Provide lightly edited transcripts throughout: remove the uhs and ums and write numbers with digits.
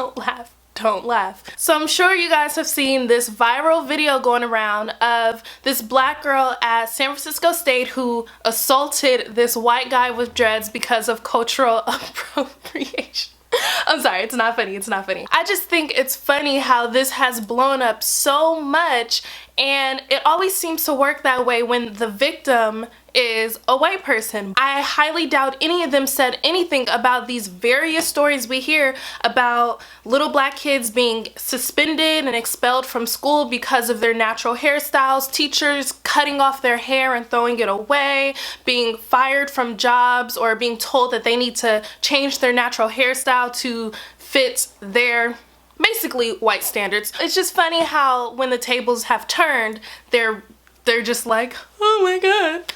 Don't laugh. Don't laugh. So I'm sure you guys have seen this viral video going around of this black girl at San Francisco State who assaulted this white guy with dreads because of cultural appropriation. I'm sorry, it's not funny, it's not funny. I just think it's funny how this has blown up so much, and it always seems to work that way when the victim is a white person. I highly doubt any of them said anything about these various stories we hear about little black kids being suspended and expelled from school because of their natural hairstyles, teachers cutting off their hair and throwing it away, being fired from jobs, or being told that they need to change their natural hairstyle to fit their basically white standards. It's just funny how when the tables have turned, they're just like, oh my god,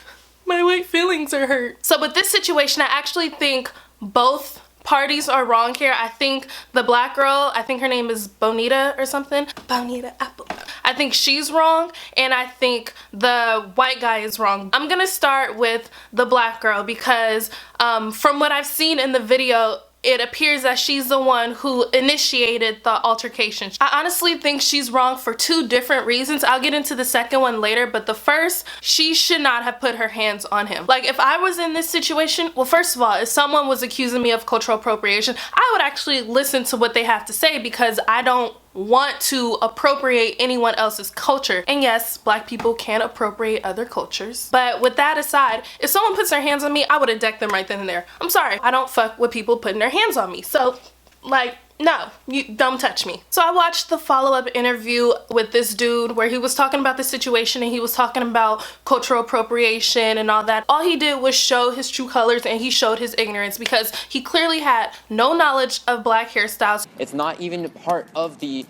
my white feelings are hurt. So with this situation, I actually think both parties are wrong here. I think the black girl, I think her name is Bonita or something. Bonita Apple. I think she's wrong, and I think the white guy is wrong. I'm gonna start with the black girl because from what I've seen in the video, it appears that she's the one who initiated the altercation. I honestly think she's wrong for two different reasons. I'll get into the second one later, but the first, she should not have put her hands on him. Like, if I was in this situation, well, first of all, if someone was accusing me of cultural appropriation, I would actually listen to what they have to say because I don't want to appropriate anyone else's culture. And yes, black people can appropriate other cultures. But with that aside, if someone puts their hands on me, I would have decked them right then and there. I'm sorry, I don't fuck with people putting their hands on me. So, like, no, you don't touch me. So I watched the follow-up interview with this dude where he was talking about the situation and he was talking about cultural appropriation and all that. All he did was show his true colors, and he showed his ignorance because he clearly had no knowledge of black hairstyles. It's not even part of the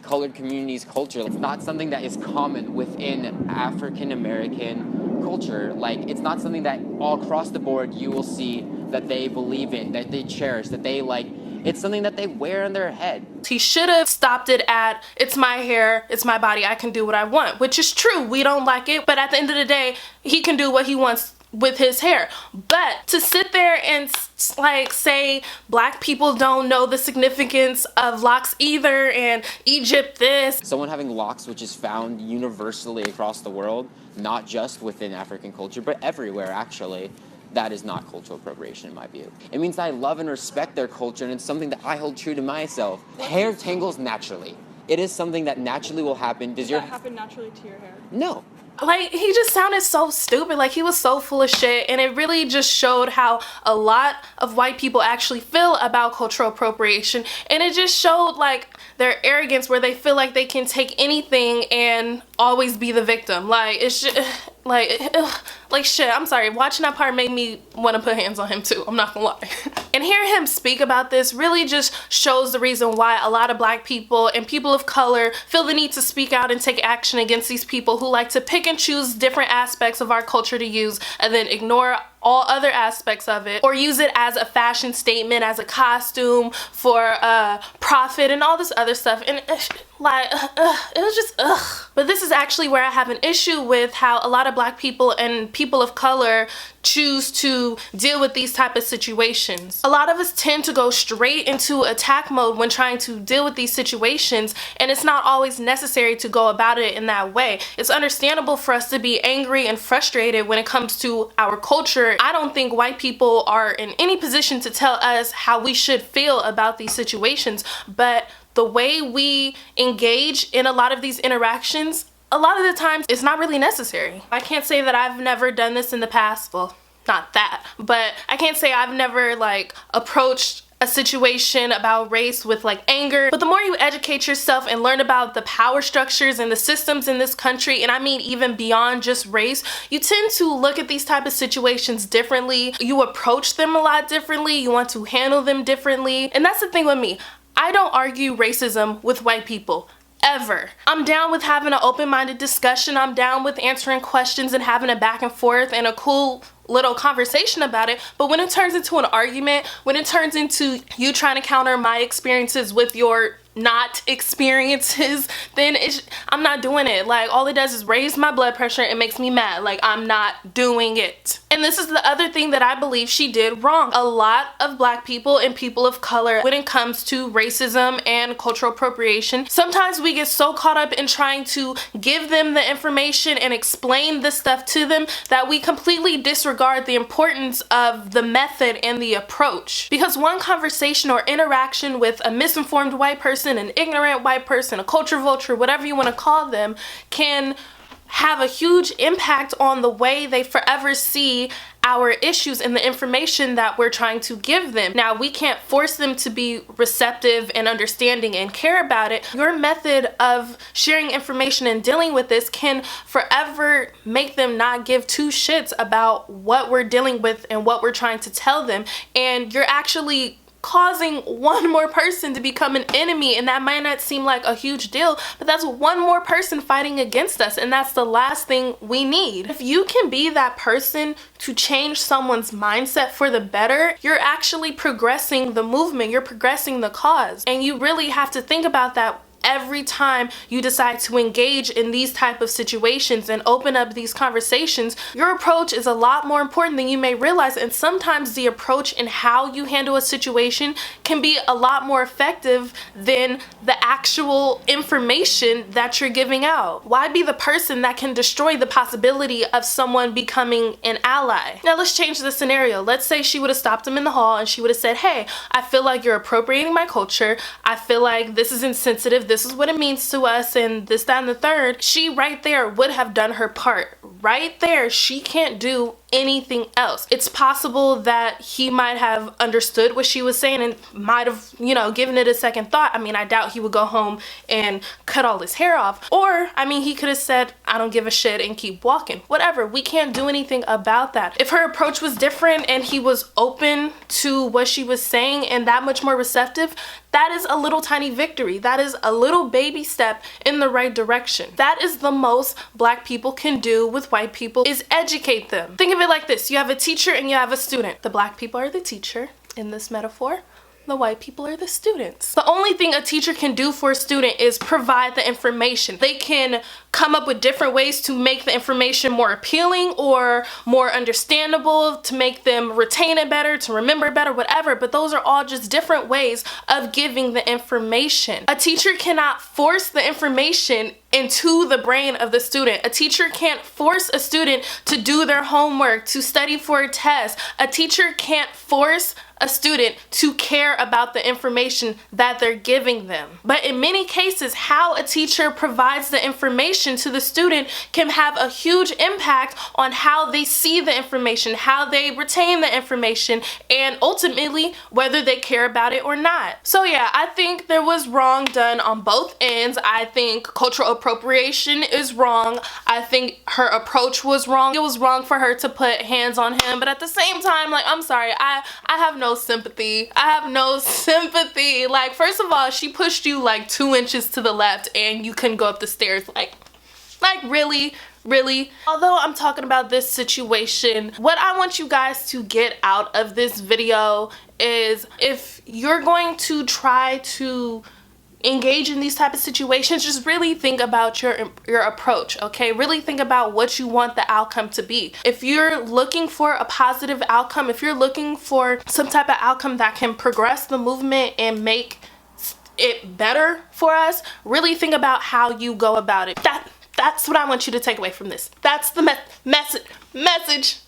colored community's culture. It's not something that is common within African American culture. Like, it's not something that all across the board you will see that they believe in, that they cherish, that they like. It's something that they wear on their head. He should have stopped it at, it's my hair, it's my body, I can do what I want, which is true. We don't like it, but at the end of the day, he can do what he wants with his hair. But to sit there and like say black people don't know the significance of locks either, and Egypt this. Someone having locks, which is found universally across the world, not just within African culture, but everywhere actually, that is not cultural appropriation in my view. It means that I love and respect their culture, and it's something that I hold true to myself. Hair tangles naturally. It is something that naturally will happen. Does that happen naturally to your hair? No. Like, he just sounded so stupid, like he was so full of shit, and it really just showed how a lot of white people actually feel about cultural appropriation, and it just showed like their arrogance where they feel like they can take anything and always be the victim. Like, it's just, like shit, I'm sorry, watching that part made me want to put hands on him too, I'm not gonna lie. And hearing him speak about this really just shows the reason why a lot of black people and people of color feel the need to speak out and take action against these people who like to pick and choose different aspects of our culture to use and then ignore all other aspects of it, or use it as a fashion statement, as a costume for profit and all this other stuff. And it was just ugh. But this is actually where I have an issue with how a lot of black people and people of color choose to deal with these type of situations. A lot of us tend to go straight into attack mode when trying to deal with these situations, and it's not always necessary to go about it in that way. It's understandable for us to be angry and frustrated when it comes to our culture. I don't think white people are in any position to tell us how we should feel about these situations, but the way we engage in a lot of these interactions, a lot of the times it's not really necessary. I can't say that I've never done this in the past, well, not that, but I can't say I've never like approached a situation about race with like anger. But the more you educate yourself and learn about the power structures and the systems in this country, and I mean even beyond just race, you tend to look at these type of situations differently. You approach them a lot differently. You want to handle them differently. And that's the thing with me. I don't argue racism with white people. Ever. I'm down with having an open-minded discussion. I'm down with answering questions and having a back and forth and a cool little conversation about it. But when it turns into an argument, when it turns into you trying to counter my experiences with your not experiences, then I'm not doing it. Like, all it does is raise my blood pressure and makes me mad. Like, I'm not doing it. And this is the other thing that I believe she did wrong. A lot of Black people and people of color, when it comes to racism and cultural appropriation, sometimes we get so caught up in trying to give them the information and explain this stuff to them that we completely disregard the importance of the method and the approach. Because one conversation or interaction with a misinformed white person, an ignorant white person, a culture vulture, whatever you want to call them, can have a huge impact on the way they forever see our issues and the information that we're trying to give them. Now, we can't force them to be receptive and understanding and care about it. Your method of sharing information and dealing with this can forever make them not give two shits about what we're dealing with and what we're trying to tell them. And you're actually causing one more person to become an enemy, and that might not seem like a huge deal, but that's one more person fighting against us, and that's the last thing we need. If you can be that person to change someone's mindset for the better, you're actually progressing the movement, you're progressing the cause, and you really have to think about that every time you decide to engage in these type of situations and open up these conversations. Your approach is a lot more important than you may realize, and sometimes the approach and how you handle a situation can be a lot more effective than the actual information that you're giving out. Why be the person that can destroy the possibility of someone becoming an ally? Now let's change the scenario. Let's say she would have stopped him in the hall and she would have said, hey, I feel like you're appropriating my culture. I feel like this is insensitive. This is what it means to us, and this, that, and the third. She right there would have done her part. Right there, she can't do anything else. It's possible that he might have understood what she was saying and might have, you know, given it a second thought. I mean, I doubt he would go home and cut all his hair off. Or, I mean, he could have said, I don't give a shit, and keep walking. Whatever, we can't do anything about that. If her approach was different and he was open to what she was saying and that much more receptive, that is a little tiny victory. That is a little baby step in the right direction. That is the most Black people can do with white people, is educate them. Think of it like this. You have a teacher and you have a student. The Black people are the teacher in this metaphor. The white people are the students. The only thing a teacher can do for a student is provide the information. They can come up with different ways to make the information more appealing or more understandable, to make them retain it better, to remember it better, whatever, but those are all just different ways of giving the information. A teacher cannot force the information into the brain of the student. A teacher can't force a student to do their homework, to study for a test. A teacher can't force a student to care about the information that they're giving them. But in many cases, how a teacher provides the information to the student can have a huge impact on how they see the information, how they retain the information, and ultimately whether they care about it or not. So yeah, I think there was wrong done on both ends. I think cultural appropriation is wrong. I think her approach was wrong. It was wrong for her to put hands on him, but at the same time, like, I'm sorry, I have no sympathy. I have no sympathy. Like, first of all, she pushed you like 2 inches to the left and you couldn't go up the stairs. Like really? Really? Although I'm talking about this situation, what I want you guys to get out of this video is, if you're going to try to engage in these type of situations, just really think about your approach, okay? Really think about what you want the outcome to be. If you're looking for a positive outcome, if you're looking for some type of outcome that can progress the movement and make it better for us, really think about how you go about it. That's what I want you to take away from this. That's the message.